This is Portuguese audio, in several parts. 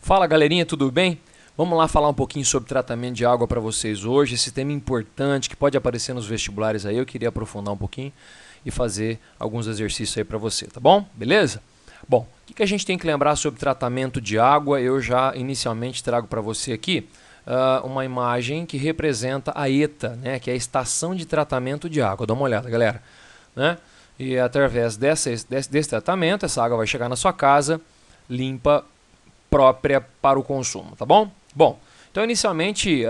Fala galerinha, tudo bem? Vamos lá falar um pouquinho sobre tratamento de água para vocês hoje, esse tema importante que pode aparecer nos vestibulares aí, eu queria aprofundar um pouquinho e fazer alguns exercícios aí para você, tá bom? Beleza? Bom, o que a gente tem que lembrar sobre tratamento de água? Eu já inicialmente trago para você aqui uma imagem que representa a ETA, né, que é a Estação de Tratamento de Água. Dá uma olhada, galera. Né? E através desse tratamento, essa água vai chegar na sua casa, limpa, própria para o consumo, tá bom? Bom, então inicialmente,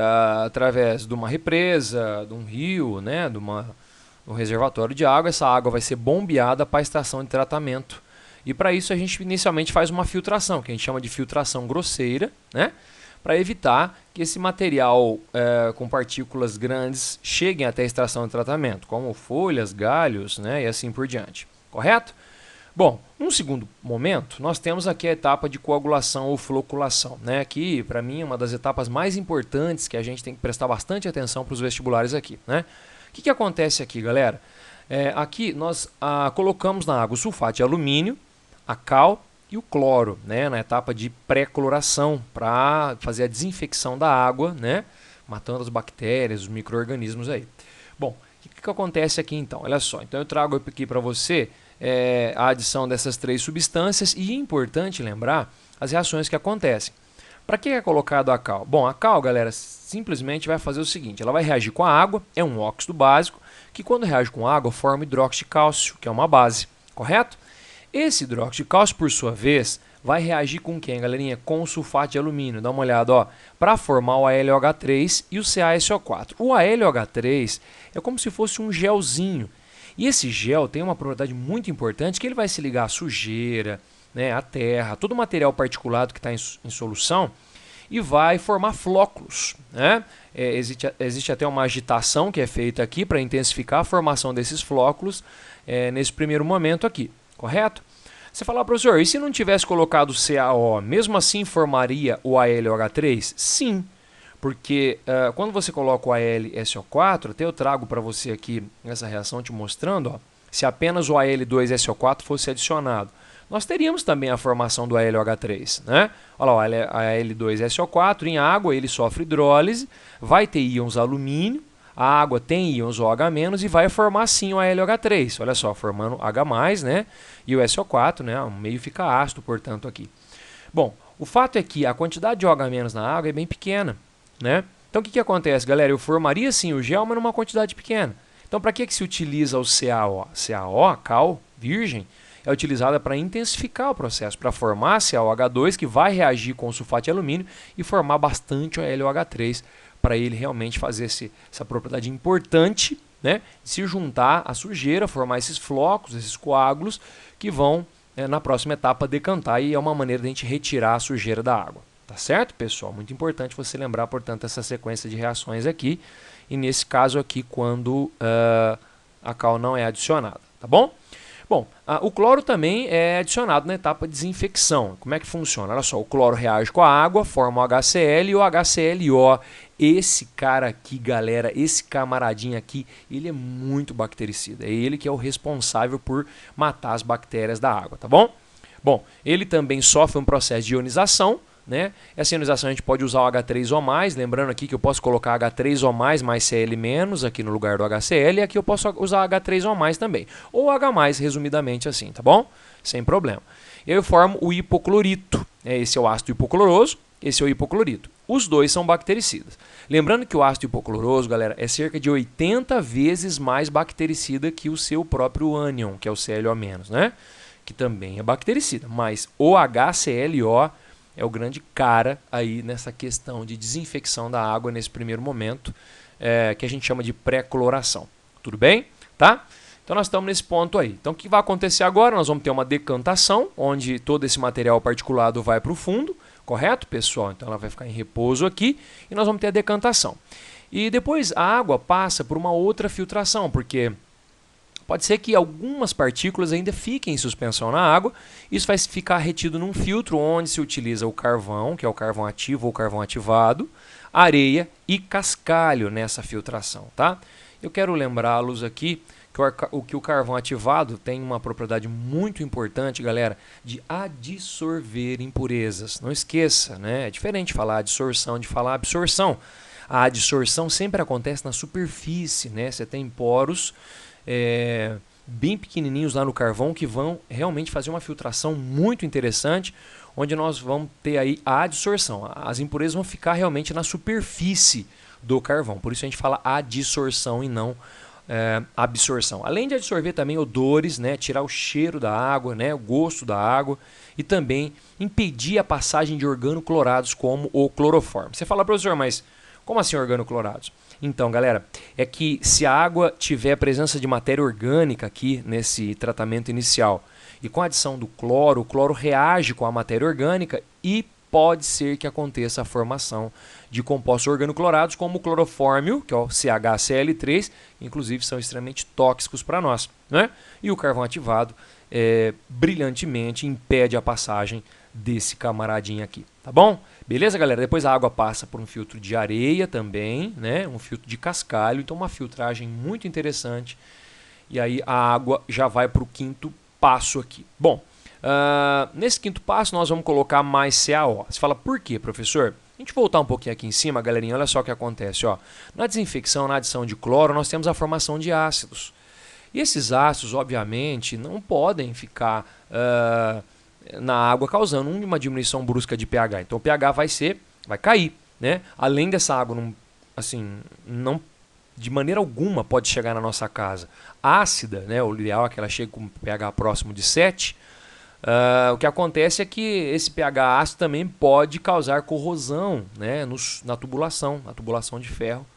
através de uma represa, de um rio, né, de um reservatório de água, essa água vai ser bombeada para a estação de tratamento. E para isso a gente inicialmente faz uma filtração, que a gente chama de filtração grosseira, né, para evitar que esse material com partículas grandes cheguem até a estação de tratamento, como folhas, galhos, né, e assim por diante. Correto? Bom, num segundo momento, nós temos aqui a etapa de coagulação ou floculação, né? Que, para mim, é uma das etapas mais importantes que a gente tem que prestar bastante atenção para os vestibulares aqui, né? O que acontece aqui, galera? Aqui nós colocamos na água o sulfato de alumínio, a cal e o cloro, né? Na etapa de pré-cloração, para fazer a desinfecção da água, né? Matando as bactérias, os micro-organismos aí. Bom, o que acontece aqui então? Olha só, então eu trago aqui para você a adição dessas três substâncias e é importante lembrar as reações que acontecem. Para que é colocado a cal? Bom, a cal, galera, simplesmente vai fazer o seguinte, ela vai reagir com a água, é um óxido básico, que quando reage com água forma hidróxido de cálcio, que é uma base, correto? Esse hidróxido de cálcio, por sua vez, vai reagir com quem, galerinha? Com o sulfato de alumínio. Dá uma olhada, ó, para formar o AlOH3 e o CaSO4. O AlOH3 é como se fosse um gelzinho. E esse gel tem uma propriedade muito importante que ele vai se ligar à sujeira, né, à terra, todo o material particulado que está em solução e vai formar flóculos. Né? Existe até uma agitação que é feita aqui para intensificar a formação desses flóculos nesse primeiro momento aqui, correto? Você fala, professor, e se não tivesse colocado CaO, mesmo assim formaria o AlOH3? Sim. Porque quando você coloca o AlSO4, até eu trago para você aqui essa reação te mostrando, ó, se apenas o Al2SO4 fosse adicionado, nós teríamos também a formação do AlOH3. Né? Olha lá, o Al2SO4 em água ele sofre hidrólise, vai ter íons alumínio, a água tem íons OH- e vai formar sim o AlOH3. Olha só, formando H+, né? E o SO4, né? O meio fica ácido, portanto, aqui. Bom, o fato é que a quantidade de OH- na água é bem pequena. Né? Então o que acontece, galera? Eu formaria sim o gel, mas numa quantidade pequena. Então para que se utiliza o CaO? CaO, a cal virgem, é utilizada para intensificar o processo, para formar CaOH2, que vai reagir com o sulfato de alumínio e formar bastante o AlOH3, para ele realmente fazer essa propriedade importante, né, de se juntar à sujeira, formar esses flocos, esses coágulos, que vão, na próxima etapa, decantar, e é uma maneira de a gente retirar a sujeira da água. Tá certo, pessoal? Muito importante você lembrar, portanto, essa sequência de reações aqui. E nesse caso aqui, quando a cal não é adicionada. Tá bom? Bom, o cloro também é adicionado na etapa de desinfecção. Como é que funciona? Olha só, o cloro reage com a água, forma o HCl e o HClO. Esse cara aqui, galera, esse camaradinho aqui, ele é muito bactericida. É ele que é o responsável por matar as bactérias da água, tá bom? Bom, ele também sofre um processo de ionização. Né? Essa ionização a gente pode usar o H3O+, lembrando aqui que eu posso colocar H3O+, mais Cl- aqui no lugar do HCl, e aqui eu posso usar H3O+, também. Ou H+, resumidamente assim, tá bom? Sem problema. E aí eu formo o hipoclorito. Esse é o ácido hipocloroso, esse é o hipoclorito. Os dois são bactericidas. Lembrando que o ácido hipocloroso, galera, é cerca de 80 vezes mais bactericida que o seu próprio ânion, que é o ClO-, né? Que também é bactericida. Mas o HClO é o grande cara aí nessa questão de desinfecção da água nesse primeiro momento, que a gente chama de pré-cloração. Tudo bem? Tá? Então nós estamos nesse ponto aí. Então o que vai acontecer agora? Nós vamos ter uma decantação, onde todo esse material particulado vai para o fundo, correto, pessoal? Então ela vai ficar em repouso aqui e nós vamos ter a decantação. E depois a água passa por uma outra filtração, porque pode ser que algumas partículas ainda fiquem em suspensão na água. Isso vai ficar retido num filtro onde se utiliza o carvão, que é o carvão ativo ou carvão ativado, areia e cascalho nessa filtração. Tá? Eu quero lembrá-los aqui que o carvão ativado tem uma propriedade muito importante, galera, de adsorver impurezas. Não esqueça, né? É diferente falar adsorção de falar absorção. A adsorção sempre acontece na superfície, né? Você tem poros bem pequenininhos lá no carvão que vão realmente fazer uma filtração muito interessante, onde nós vamos ter aí a adsorção. As impurezas vão ficar realmente na superfície do carvão. Por isso a gente fala adsorção e não absorção. Além de absorver também odores, né, tirar o cheiro da água, né, o gosto da água e também impedir a passagem de organoclorados como o cloroforme. Você fala, professor, mas como assim organoclorados? Então, galera, é que se a água tiver presença de matéria orgânica aqui nesse tratamento inicial e com a adição do cloro, o cloro reage com a matéria orgânica e pode ser que aconteça a formação de compostos organoclorados como o clorofórmio, que é o CHCl3, que inclusive são extremamente tóxicos para nós, né? E o carvão ativado brilhantemente impede a passagem desse camaradinho aqui, tá bom? Beleza, galera? Depois a água passa por um filtro de areia também, né? Um filtro de cascalho, então uma filtragem muito interessante. E aí a água já vai para o quinto passo aqui. Bom, nesse quinto passo nós vamos colocar mais CaO. Você fala, por quê, professor? A gente voltar um pouquinho aqui em cima, galerinha, olha só o que acontece. Ó. Na desinfecção, na adição de cloro, nós temos a formação de ácidos. E esses ácidos, obviamente, não podem ficar na água causando uma diminuição brusca de pH. Então o pH vai cair, né? Além dessa água não de maneira alguma pode chegar na nossa casa ácida, né? O ideal é que ela chegue com pH próximo de 7. O que acontece é que esse pH ácido também pode causar corrosão, né? Na tubulação de ferro,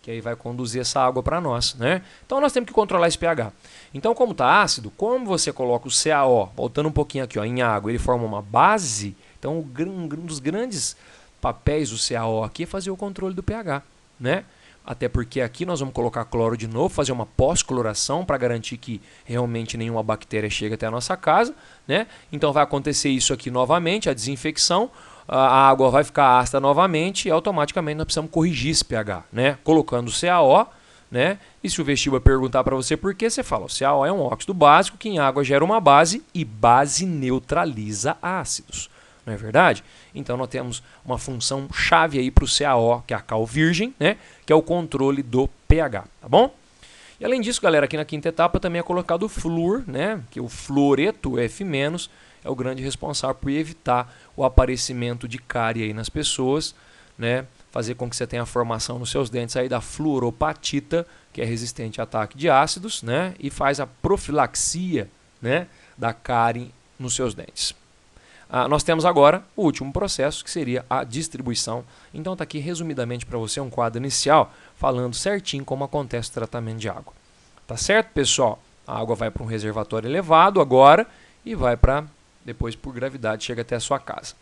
que aí vai conduzir essa água para nós, né? Então nós temos que controlar esse pH. Então, como está ácido, como você coloca o CaO, voltando um pouquinho aqui, ó, em água, ele forma uma base. Então, um dos grandes papéis do CaO aqui é fazer o controle do pH, né? Até porque aqui nós vamos colocar cloro de novo, fazer uma pós-cloração para garantir que realmente nenhuma bactéria chegue até a nossa casa, né? Então vai acontecer isso aqui novamente, a desinfecção, a água vai ficar ácida novamente e automaticamente nós precisamos corrigir esse pH, né? Colocando o CaO, né? E se o vestibular perguntar para você por que, você fala, o CaO é um óxido básico que em água gera uma base e base neutraliza ácidos. Não é verdade? Então nós temos uma função chave aí para o CaO, que é a cal virgem, né? Que é o controle do pH, tá bom? E além disso, galera, aqui na quinta etapa também é colocado o flúor, né? Que o fluoreto F- é o grande responsável por evitar o aparecimento de cárie aí nas pessoas, né? Fazer com que você tenha a formação nos seus dentes aí da fluoropatita, que é resistente a ataque de ácidos, né? E faz a profilaxia, né, da cárie nos seus dentes. Nós temos agora o último processo, que seria a distribuição. Então está aqui resumidamente para você um quadro inicial, falando certinho como acontece o tratamento de água. Tá certo, pessoal? A água vai para um reservatório elevado agora e vai para, depois por gravidade, chega até a sua casa.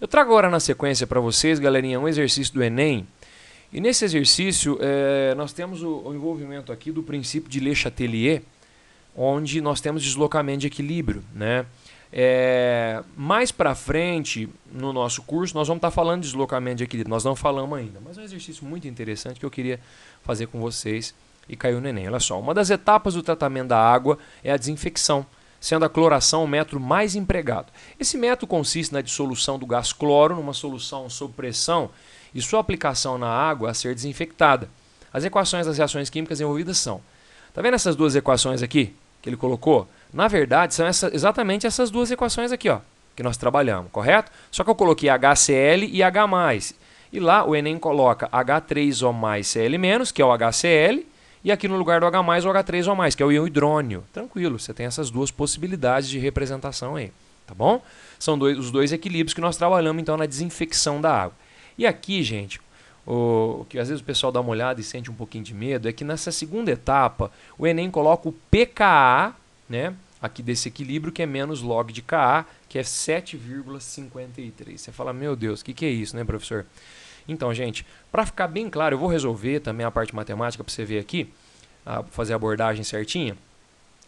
Eu trago agora na sequência para vocês, galerinha, um exercício do Enem. E nesse exercício nós temos o envolvimento aqui do princípio de Le Chatelier, onde nós temos deslocamento de equilíbrio, né? Mais para frente no nosso curso nós vamos estar falando de deslocamento de equilíbrio, nós não falamos ainda, mas é um exercício muito interessante que eu queria fazer com vocês e caiu no Enem. Olha só, uma das etapas do tratamento da água é a desinfecção, sendo a cloração o método mais empregado. Esse método consiste na dissolução do gás cloro numa solução sob pressão e sua aplicação na água a ser desinfectada. As equações das reações químicas envolvidas são, tá vendo essas duas equações aqui que ele colocou? Na verdade, são exatamente essas duas equações aqui, ó, que nós trabalhamos, correto? Só que eu coloquei HCl e H+. E lá o Enem coloca H3O mais Cl-, que é o HCl, e aqui no lugar do H+, o H3O+, que é o íon hidrônio. Tranquilo, você tem essas duas possibilidades de representação aí, tá bom? São os dois equilíbrios que nós trabalhamos, então, na desinfecção da água. E aqui, gente, o que às vezes o pessoal dá uma olhada e sente um pouquinho de medo, é que nessa segunda etapa, o Enem coloca o pKa, né, aqui desse equilíbrio, que é menos log de Ka, que é 7,53. Você fala, meu Deus, o que é isso, né, professor? Então, gente, para ficar bem claro, eu vou resolver também a parte matemática para você ver aqui, fazer a abordagem certinha,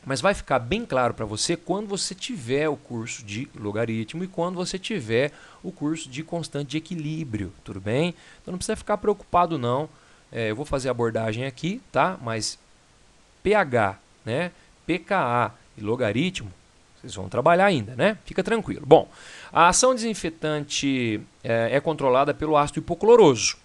mas vai ficar bem claro para você quando você tiver o curso de logaritmo e quando você tiver o curso de constante de equilíbrio, tudo bem? Então não precisa ficar preocupado não, eu vou fazer a abordagem aqui, tá? Mas pH né? pKa e logaritmo, vocês vão trabalhar ainda, né? Fica tranquilo. Bom, a ação desinfetante é controlada pelo ácido hipocloroso,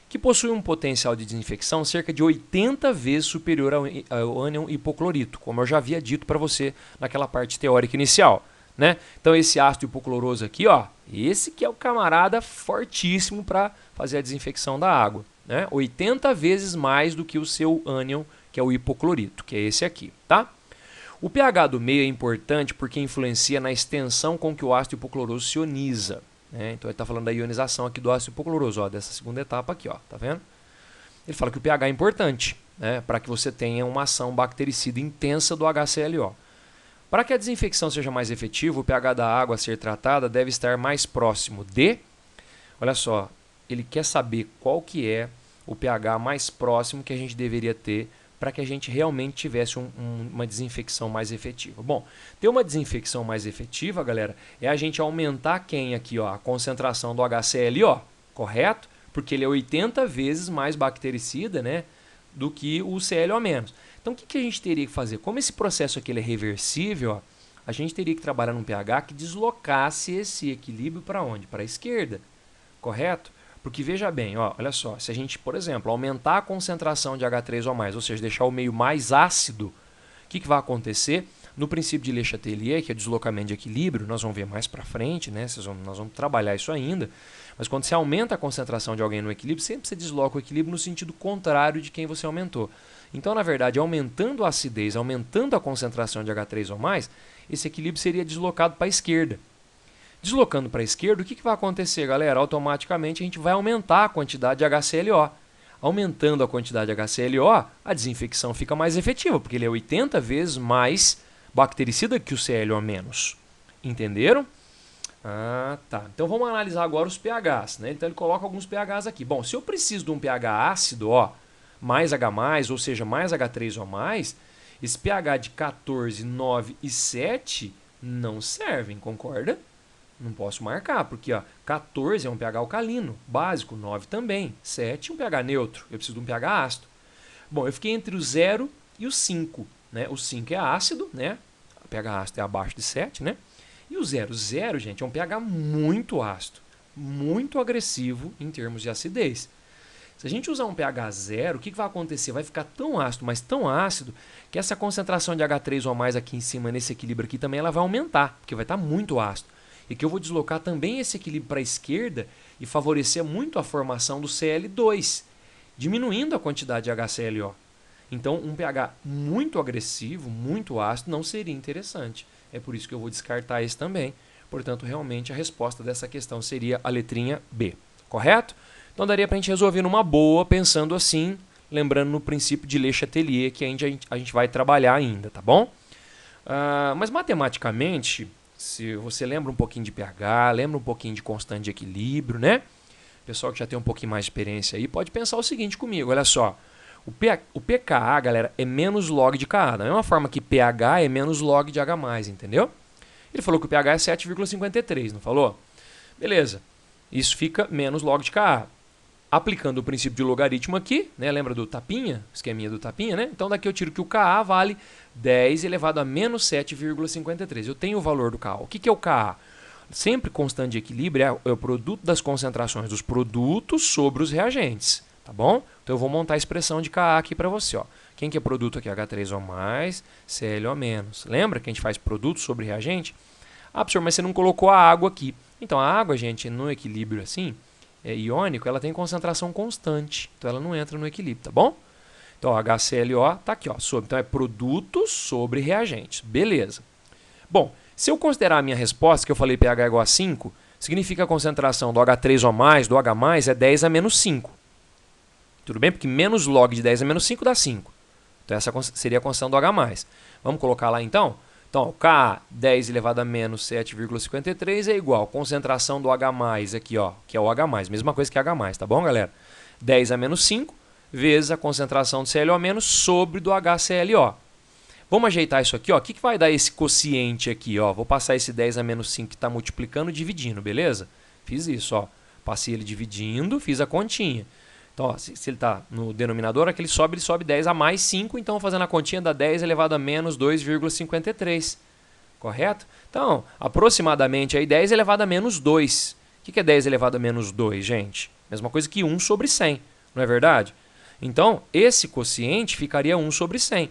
que possui um potencial de desinfecção cerca de 80 vezes superior ao ânion hipoclorito, como eu já havia dito para você naquela parte teórica inicial, né? Então esse ácido hipocloroso aqui, ó, esse que é o camarada fortíssimo para fazer a desinfecção da água, né? 80 vezes mais do que o seu ânion, que é o hipoclorito, que é esse aqui, tá? O pH do meio é importante porque influencia na extensão com que o ácido hipocloroso se ioniza, né? Então ele está falando da ionização aqui do ácido hipocloroso, ó, dessa segunda etapa aqui, ó, tá vendo? Ele fala que o pH é importante, né, para que você tenha uma ação bactericida intensa do HClO. Para que a desinfecção seja mais efetiva, o pH da água a ser tratada deve estar mais próximo de... Olha só, ele quer saber qual que é o pH mais próximo que a gente deveria ter para que a gente realmente tivesse uma desinfecção mais efetiva. Bom, ter uma desinfecção mais efetiva, galera, é a gente aumentar quem aqui, ó, a concentração do HClO, correto? Porque ele é 80 vezes mais bactericida, né, do que o ClO-. Então, o que a gente teria que fazer? Como esse processo aqui ele é reversível, ó, a gente teria que trabalhar num pH que deslocasse esse equilíbrio para onde? Para a esquerda, correto? Porque veja bem, ó, olha só, se a gente, por exemplo, aumentar a concentração de H3O+, ou seja, deixar o meio mais ácido, o que vai acontecer? No princípio de Le Chatelier, que é deslocamento de equilíbrio, nós vamos ver mais para frente, né? Nós vamos trabalhar isso ainda, mas quando você aumenta a concentração de alguém no equilíbrio, sempre você desloca o equilíbrio no sentido contrário de quem você aumentou. Então, na verdade, aumentando a acidez, aumentando a concentração de H3O+, esse equilíbrio seria deslocado para a esquerda. Deslocando para a esquerda, o que vai acontecer, galera? Automaticamente a gente vai aumentar a quantidade de HClO. Aumentando a quantidade de HClO, a desinfecção fica mais efetiva, porque ele é 80 vezes mais bactericida que o ClO-. Entenderam? Ah, tá. Então vamos analisar agora os pHs, né? Então ele coloca alguns pHs aqui. Bom, se eu preciso de um pH ácido, ó, mais H+, ou seja, mais H3O+, esse pH de 14, 9 e 7 não servem, concorda? Não posso marcar, porque ó, 14 é um pH alcalino, básico, 9 também, 7 um pH neutro, eu preciso de um pH ácido. Bom, eu fiquei entre o 0 e o 5, né? O 5 é ácido, né? O pH ácido é abaixo de 7, né? E o 0, 0, gente, é um pH muito ácido, muito agressivo em termos de acidez. Se a gente usar um pH 0, o que vai acontecer? Vai ficar tão ácido, mas tão ácido, que essa concentração de H3O+ aqui em cima, nesse equilíbrio aqui, também ela vai aumentar, porque vai estar muito ácido. E que eu vou deslocar também esse equilíbrio para a esquerda e favorecer muito a formação do Cl2, diminuindo a quantidade de HClO. Então, um pH muito agressivo, muito ácido, não seria interessante. É por isso que eu vou descartar esse também. Portanto, realmente, a resposta dessa questão seria a letrinha B. Correto? Então, daria para a gente resolver numa boa, pensando assim, lembrando no princípio de Le Chatelier, que a gente vai trabalhar ainda, tá bom? Mas, matematicamente... Se você lembra um pouquinho de pH, lembra um pouquinho de constante de equilíbrio, né? O pessoal que já tem um pouquinho mais de experiência aí pode pensar o seguinte comigo, olha só. O pKa, galera, é menos log de Ka. Da mesma forma que pH é menos log de H+, entendeu? Ele falou que o pH é 7,53, não falou? Beleza. Isso fica menos log de Ka. Aplicando o princípio de logaritmo aqui, né? Lembra do tapinha? Esqueminha do tapinha, né? Então daqui eu tiro que o Ka vale 10 elevado a menos 7,53. Eu tenho o valor do Ka. O que é o Ka? Sempre constante de equilíbrio é o produto das concentrações dos produtos sobre os reagentes. Tá bom? Então eu vou montar a expressão de Ka aqui para você. Ó. Quem que é produto aqui? H3O+, ClO-. Lembra que a gente faz produto sobre reagente? Ah, professor, mas você não colocou a água aqui. Então a água, gente, no equilíbrio assim... iônico, ela tem concentração constante, então ela não entra no equilíbrio, tá bom? Então, ó, HClO está aqui, ó, sobre, então é produto sobre reagentes, beleza. Bom, se eu considerar a minha resposta, que eu falei pH igual a 5, significa que a concentração do H3O+, do H+, é 10 a menos 5. Tudo bem? Porque menos log de 10 a menos 5 dá 5. Então, essa seria a constante do H+. Vamos colocar lá, então? Então, Ka 10 elevado a menos 7,53 é igual a concentração do H+, aqui, ó, que é o H+, mesma coisa que H+, tá bom, galera? 10 a menos 5 vezes a concentração do ClO- sobre do HClO. Vamos ajeitar isso aqui, ó. O que vai dar esse quociente aqui, ó? Vou passar esse 10 a menos 5 que está multiplicando e dividindo, beleza? Fiz isso, ó. Passei ele dividindo, fiz a continha. Então, ó, se ele está no denominador, aquele ele sobe 10 a mais 5, então fazendo a continha dá 10 elevado a menos 2,53. Correto? Então, aproximadamente aí 10 elevado a menos 2. O que é 10 elevado a menos 2, gente? Mesma coisa que 1 sobre 100, não é verdade? Então, esse quociente ficaria 1 sobre 100.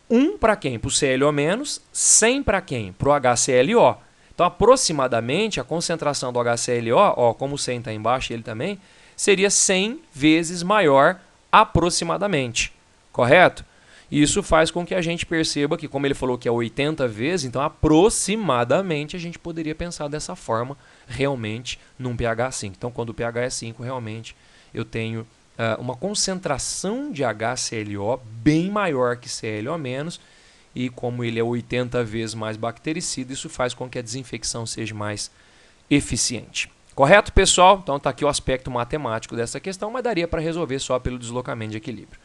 1 para quem? Para o ClO-, 100 para quem? Para o HClO. Então, aproximadamente, a concentração do HClO, ó, como o 100 está embaixo, ele também, seria 100 vezes maior aproximadamente. Correto? Isso faz com que a gente perceba que, como ele falou que é 80 vezes, então aproximadamente a gente poderia pensar dessa forma realmente num pH 5. Então, quando o pH é 5, realmente eu tenho uma concentração de HClO bem maior que ClO-, e como ele é 80 vezes mais bactericida, isso faz com que a desinfecção seja mais eficiente. Correto, pessoal? Então está aqui o aspecto matemático dessa questão, mas daria para resolver só pelo deslocamento de equilíbrio.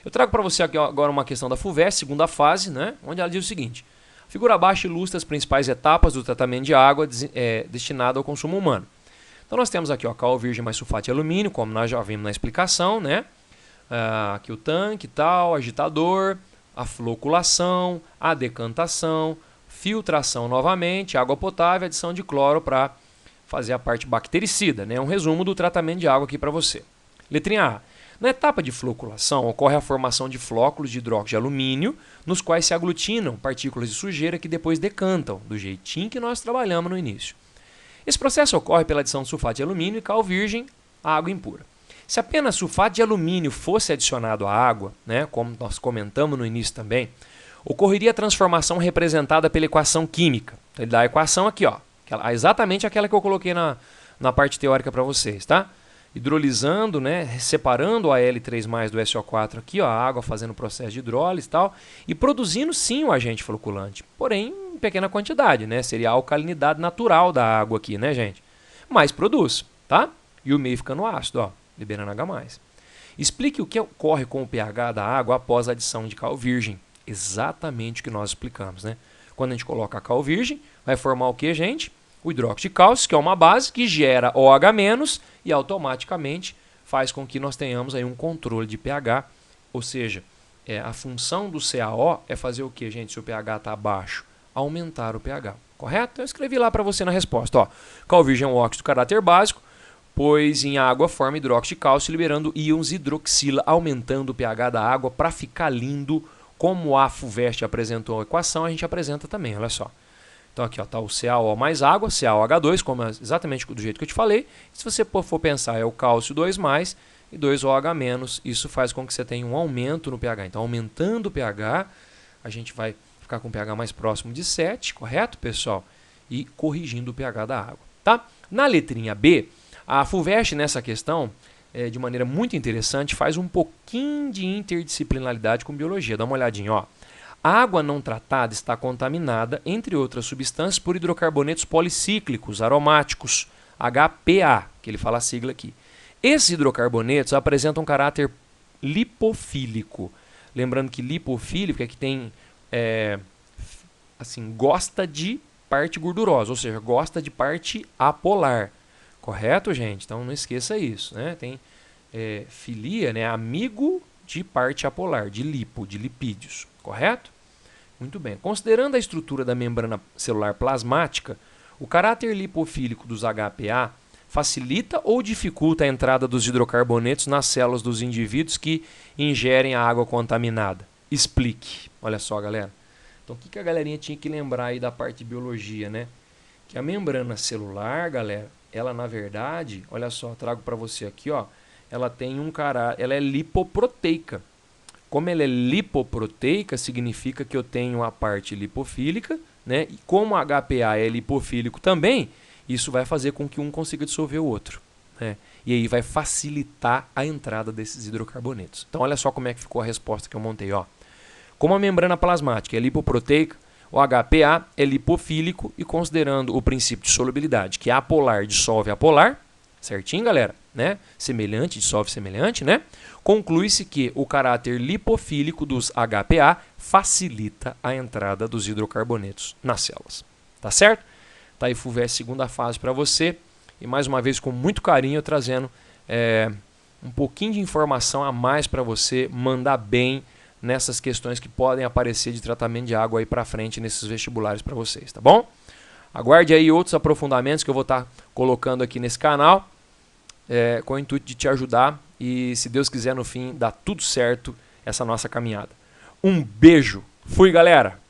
Eu trago para você aqui agora uma questão da FUVEST, segunda fase, né, onde ela diz o seguinte: a figura abaixo ilustra as principais etapas do tratamento de água destinado ao consumo humano. Então nós temos aqui, ó, cal virgem mais sulfato de alumínio, como nós já vimos na explicação, né? Aqui o tanque e tal, agitador, a floculação, a decantação, filtração novamente, água potável, adição de cloro para fazer a parte bactericida, né? Um resumo do tratamento de água aqui para você. Letrinha A. Na etapa de floculação, ocorre a formação de flóculos de hidróxido de alumínio, nos quais se aglutinam partículas de sujeira que depois decantam, do jeitinho que nós trabalhamos no início. Esse processo ocorre pela adição de sulfato de alumínio e cal virgem à água impura. Se apenas sulfato de alumínio fosse adicionado à água, né, como nós comentamos no início também, ocorreria a transformação representada pela equação química. Então, ele dá a equação aqui, ó, exatamente aquela que eu coloquei na parte teórica para vocês, tá? Hidrolisando, né, separando a L3+ do SO4 aqui, ó, a água fazendo o processo de hidrólise e tal, e produzindo sim o agente floculante, porém em pequena quantidade, né, seria a alcalinidade natural da água aqui, né, gente? Mas produz, tá? E o meio ficando ácido, ó, liberando H+. Explique o que ocorre com o pH da água após a adição de cal virgem. Exatamente o que nós explicamos, né? Quando a gente coloca a cal virgem, vai formar o que, gente? O hidróxido de cálcio, que é uma base que gera OH- e automaticamente faz com que nós tenhamos aí um controle de pH, ou seja, a função do CaO é fazer o que, gente, se o pH está baixo? Aumentar o pH, correto? Eu escrevi lá para você na resposta, ó, cal virgem é um óxido de caráter básico, pois em água forma hidróxido de cálcio liberando íons hidroxila, aumentando o pH da água para ficar lindo, como a FUVEST apresentou a equação, a gente apresenta também, olha só. Então aqui está o CaO mais água, CaOH2, como exatamente do jeito que eu te falei. Se você for pensar, é o cálcio 2+, e 2OH-, isso faz com que você tenha um aumento no pH. Então, aumentando o pH, a gente vai ficar com o pH mais próximo de 7, correto, pessoal? E corrigindo o pH da água, tá? Na letrinha B, a FUVEST nessa questão, de maneira muito interessante, faz um pouquinho de interdisciplinaridade com biologia. Dá uma olhadinha, ó. A água não tratada está contaminada, entre outras substâncias, por hidrocarbonetos policíclicos aromáticos, HPA, que ele fala a sigla aqui. Esses hidrocarbonetos apresentam um caráter lipofílico. Lembrando que lipofílico é que tem, gosta de parte gordurosa, ou seja, gosta de parte apolar. Correto, gente? Então não esqueça isso, né? Tem filia, né? Amigo de parte apolar, de lipídios. Correto? Muito bem. Considerando a estrutura da membrana celular plasmática, o caráter lipofílico dos HPA facilita ou dificulta a entrada dos hidrocarbonetos nas células dos indivíduos que ingerem a água contaminada? Explique. Olha só, galera. Então, o que a galerinha tinha que lembrar aí da parte de biologia, né? Que a membrana celular, galera, ela na verdade, olha só, trago para você aqui, ó, ela tem um caráter, ela é lipoproteica. Como ela é lipoproteica, significa que eu tenho a parte lipofílica, né? E como a HPA é lipofílico também, isso vai fazer com que um consiga dissolver o outro, né? E aí vai facilitar a entrada desses hidrocarbonetos. Então olha só como é que ficou a resposta que eu montei, ó. Como a membrana plasmática é lipoproteica, o HPA é lipofílico e considerando o princípio de solubilidade, que é apolar dissolve apolar, certinho, galera? Né? Semelhante dissolve semelhante, né? Conclui-se que o caráter lipofílico dos HPA facilita a entrada dos hidrocarbonetos nas células. Tá certo? Tá aí FUVEST segunda fase para você. E mais uma vez, com muito carinho, eu trazendo um pouquinho de informação a mais para você mandar bem nessas questões que podem aparecer de tratamento de água aí para frente nesses vestibulares para vocês, tá bom? Aguarde aí outros aprofundamentos que eu vou estar colocando aqui nesse canal, com o intuito de te ajudar e, se Deus quiser, no fim, dar tudo certo essa nossa caminhada. Um beijo. Fui, galera!